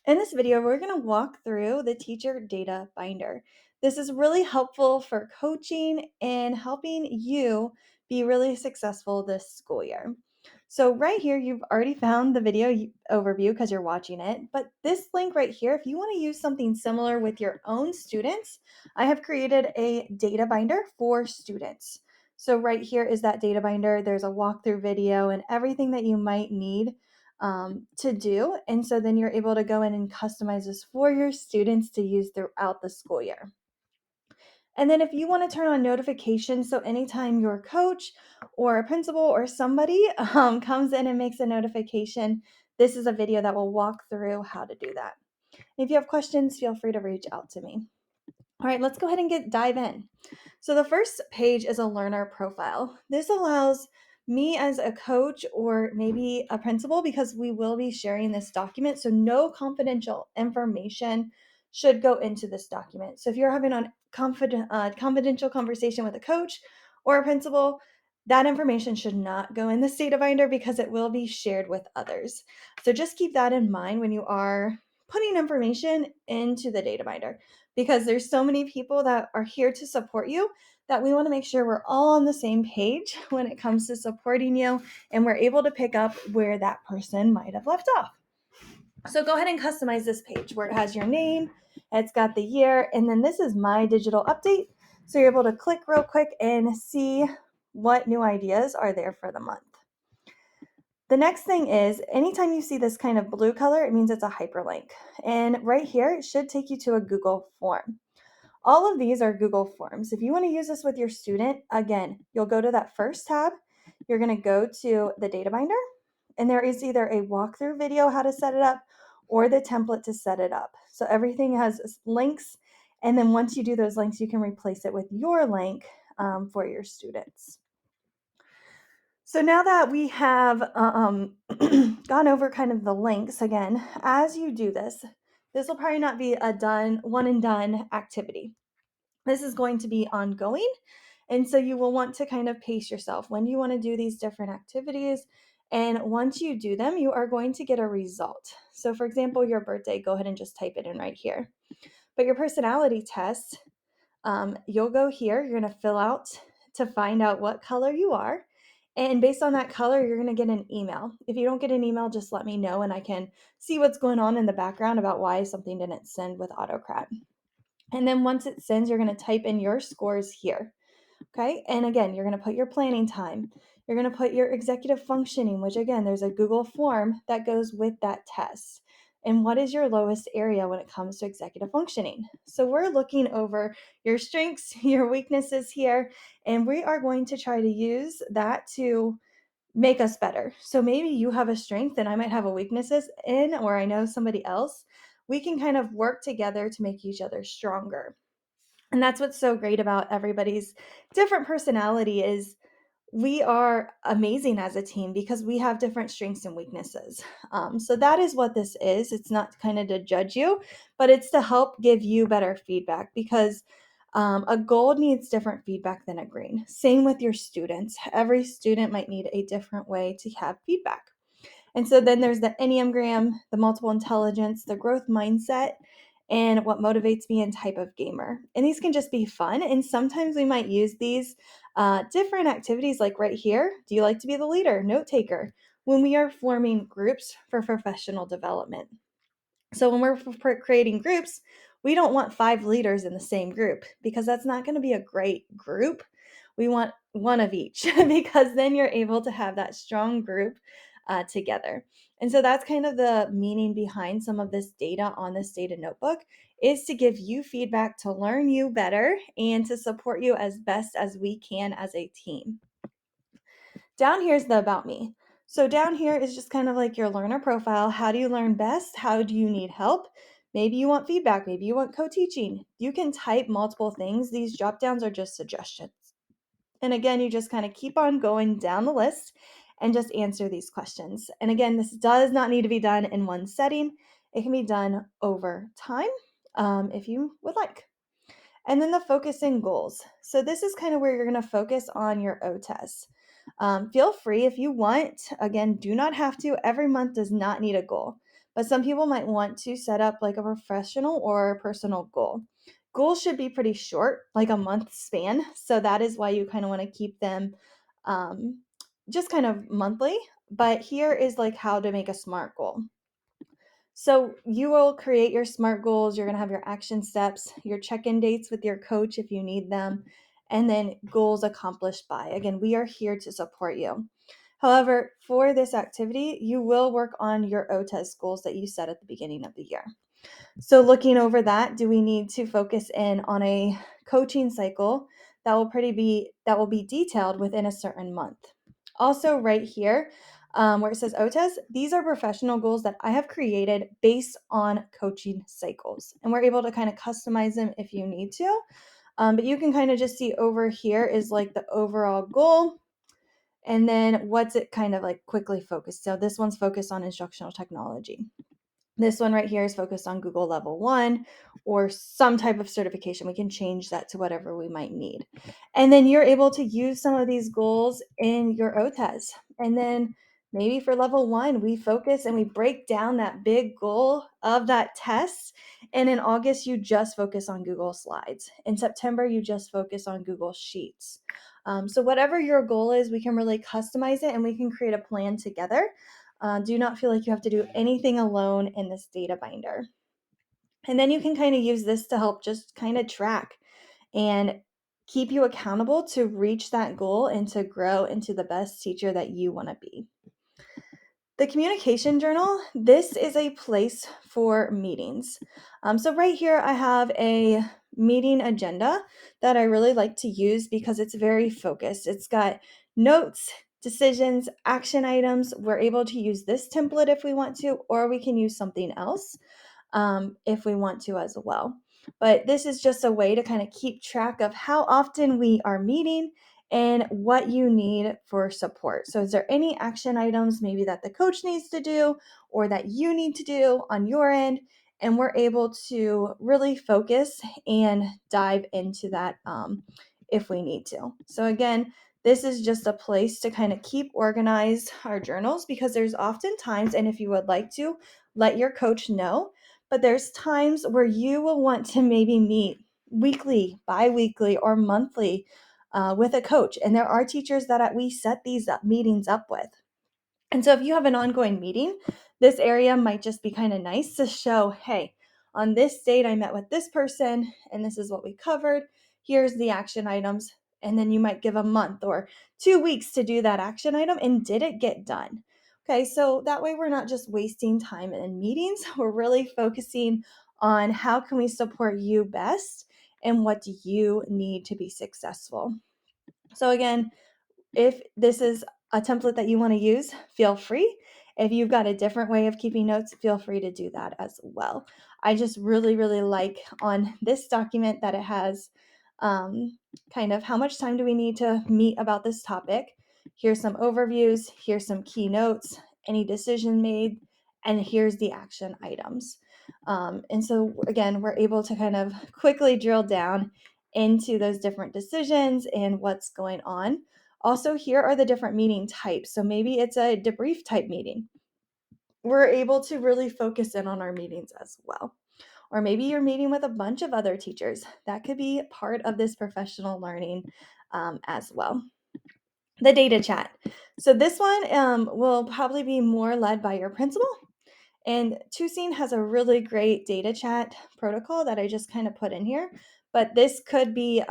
In this video, we're going to walk through the Teacher Data Binder. This is really helpful for coaching and helping you be really successful this school year. So right here, you've already found the video overview because you're watching it, but this link right here, if you want to use something similar with your own students, I have created a data binder for students. So right here is that data binder. There's a walkthrough video and everything that you might need to do. And so then you're able to go in and customize this for your students to use throughout the school year. And then if you want to turn on notifications, so anytime your coach or a principal or somebody comes in and makes a notification, this is a video that will walk through how to do that. If you have questions, feel free to reach out to me. All right, let's go ahead and dive in. So the first page is a learner profile. This allows me as a coach or maybe a principal, because we will be sharing this document, so no confidential information should go into this document. So if you're having a confidential conversation with a coach or a principal, that information should not go in the data binder because it will be shared with others. So just keep that in mind when you are putting information into the data binder, because there's so many people that are here to support you that we want to make sure we're all on the same page when it comes to supporting you and we're able to pick up where that person might have left off. So go ahead and customize this page where it has your name, it's got the year, and then this is my digital update. So you're able to click real quick and see what new ideas are there for the month. The next thing is, anytime you see this kind of blue color, it means it's a hyperlink. And right here, it should take you to a Google form. All of these are Google Forms. If you want to use this with your student, again, you'll go to that first tab. You're going to go to the data binder, and there is either a walkthrough video how to set it up or the template to set it up. So everything has links, and then once you do those links, you can replace it with your link for your students. So now that we have gone over kind of the links again, as you do this, this will probably not be a one and done activity. This is going to be ongoing. And so you will want to kind of pace yourself. When do you want to do these different activities? And once you do them, you are going to get a result. So for example, your birthday, go ahead and just type it in right here. But your personality test, you'll go here, you're going to fill out to find out what color you are. And based on that color, you're going to get an email. If you don't get an email, just let me know and I can see what's going on in the background about why something didn't send with Autocrat. And then once it sends, you're going to type in your scores here. Okay. And again, you're going to put your planning time. You're going to put your executive functioning, which again, there's a Google form that goes with that test. And what is your lowest area when it comes to executive functioning? So we're looking over your strengths, your weaknesses here, and we are going to try to use that to make us better. So maybe you have a strength and I might have a weaknesses in, or I know somebody else. We can kind of work together to make each other stronger. And that's what's so great about everybody's different personality is we are amazing as a team because we have different strengths and weaknesses. So that is what this is. It's not kind of to judge you, but it's to help give you better feedback, because a gold needs different feedback than a green. Same with your students. Every student might need a different way to have feedback. And so then there's the Enneagram, the multiple intelligence, the growth mindset, and what motivates me, and type of gamer. And these can just be fun. And sometimes we might use these different activities, like right here. Do you like to be the leader, note taker? When we are forming groups for professional development. So when we're creating groups, we don't want 5 leaders in the same group, because that's not going to be a great group. We want one of each because then you're able to have that strong group together. And so that's kind of the meaning behind some of this data on this data notebook, is to give you feedback to learn you better and to support you as best as we can as a team. Down here is the about me. So down here is just kind of like your learner profile. How do you learn best? How do you need help? Maybe you want feedback. Maybe you want co-teaching. You can type multiple things. These drop downs are just suggestions. And again, you just kind of keep on going down the list and just answer these questions. And again, this does not need to be done in one setting. It can be done over time if you would like. And then the focusing goals. So this is kind of where you're going to focus on your OTES. Feel free if you want. Again, do not have to. Every month does not need a goal. but some people might want to set up like a professional or personal goal. Goals should be pretty short, like a month span. So that is why you kind of want to keep them um, just kind of monthly. But here is like how to make a SMART goal. So you will create your SMART goals. You're going to have your action steps, your check-in dates with your coach if you need them, and then goals accomplished by. Again, we are here to support you. However, for this activity, you will work on your OTES goals that you set at the beginning of the year. So looking over that, do we need to focus in on a coaching cycle that will be detailed within a certain month? Also, right here, where it says OTES, these are professional goals that I have created based on coaching cycles. And we're able to kind of customize them if you need to. But you can kind of just see over here is like the overall goal. And then what's it kind of like quickly focused. So this one's focused on instructional technology. This one right here is focused on Google Level 1 or some type of certification. We can change that to whatever we might need. And then you're able to use some of these goals in your OTES. And then maybe for Level 1, we focus and we break down that big goal of that test. And in August, you just focus on Google Slides. In September, you just focus on Google Sheets. So whatever your goal is, we can really customize it and we can create a plan together. Do not feel like you have to do anything alone in this data binder. And then you can kind of use this to help just kind of track and keep you accountable to reach that goal and to grow into the best teacher that you want to be. The communication journal, this is a place for meetings. So right here I have a meeting agenda that I really like to use because it's very focused. It's got notes, decisions, action items. We're able to use this template if we want to, or we can use something else if we want to as well. But this is just a way to kind of keep track of how often we are meeting and what you need for support. So, is there any action items maybe that the coach needs to do or that you need to do on your end? And we're able to really focus and dive into that if we need to. So, again, this is just a place to kind of keep organized our journals because there's often times, and if you would like to, let your coach know, but there's times where you will want to maybe meet weekly, bi-weekly, or monthly with a coach. And there are teachers that we set these meetings up with. And so if you have an ongoing meeting, this area might just be kind of nice to show, hey, on this date, I met with this person and this is what we covered. Here's the action items. And then you might give a month or 2 weeks to do that action item. And did it get done? Okay, so that way we're not just wasting time in meetings. We're really focusing on how can we support you best and what do you need to be successful. So again, if this is a template that you want to use, feel free. If you've got a different way of keeping notes, feel free to do that as well. I just really, really like on this document that it has kind of how much time do we need to meet about this topic. Here's some overviews, here's some key notes, any decision made, and here's the action items. And so, again, we're able to kind of quickly drill down into those different decisions and what's going on. Also, here are the different meeting types. So maybe it's a debrief type meeting. We're able to really focus in on our meetings as well. Or maybe you're meeting with a bunch of other teachers. That could be part of this professional learning as well. The data chat. So this one will probably be more led by your principal. And TwoScene has a really great data chat protocol that I just kind of put in here, but this could be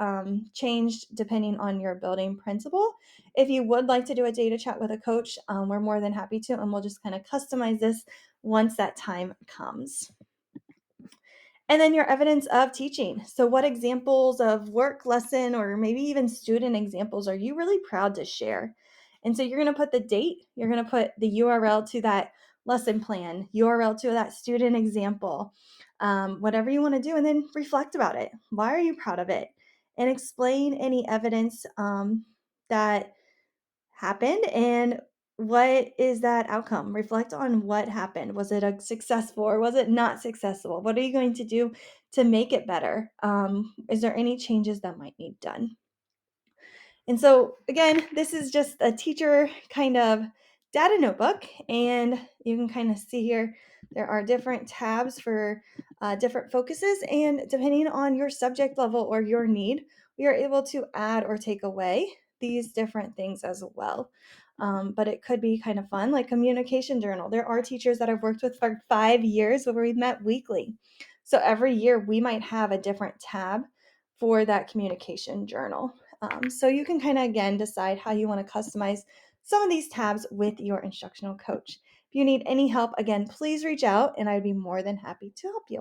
changed depending on your building principal. If you would like to do a data chat with a coach, we're more than happy to, and we'll just kind of customize this once that time comes. And then your evidence of teaching. So, what examples of work, lesson, or maybe even student examples are you really proud to share? And so, you're going to put the date, you're going to put the URL to that lesson plan, URL to that student example, whatever you want to do, and then reflect about it. Why are you proud of it? And explain any evidence that happened and what is that outcome? Reflect on what happened. Was it a successful or was it not successful? What are you going to do to make it better? Is there any changes that might need done? And so, again, this is just a teacher kind of data notebook, and you can kind of see here There are different tabs for different focuses, and depending on your subject level or your need, we are able to add or take away these different things as well. But it could be kind of fun, like communication journal. There are teachers that I've worked with for 5 years where we met weekly. So every year we might have a different tab for that communication journal. So you can kind of again decide how you want to customize some of these tabs with your instructional coach. If you need any help, again, please reach out and I'd be more than happy to help you.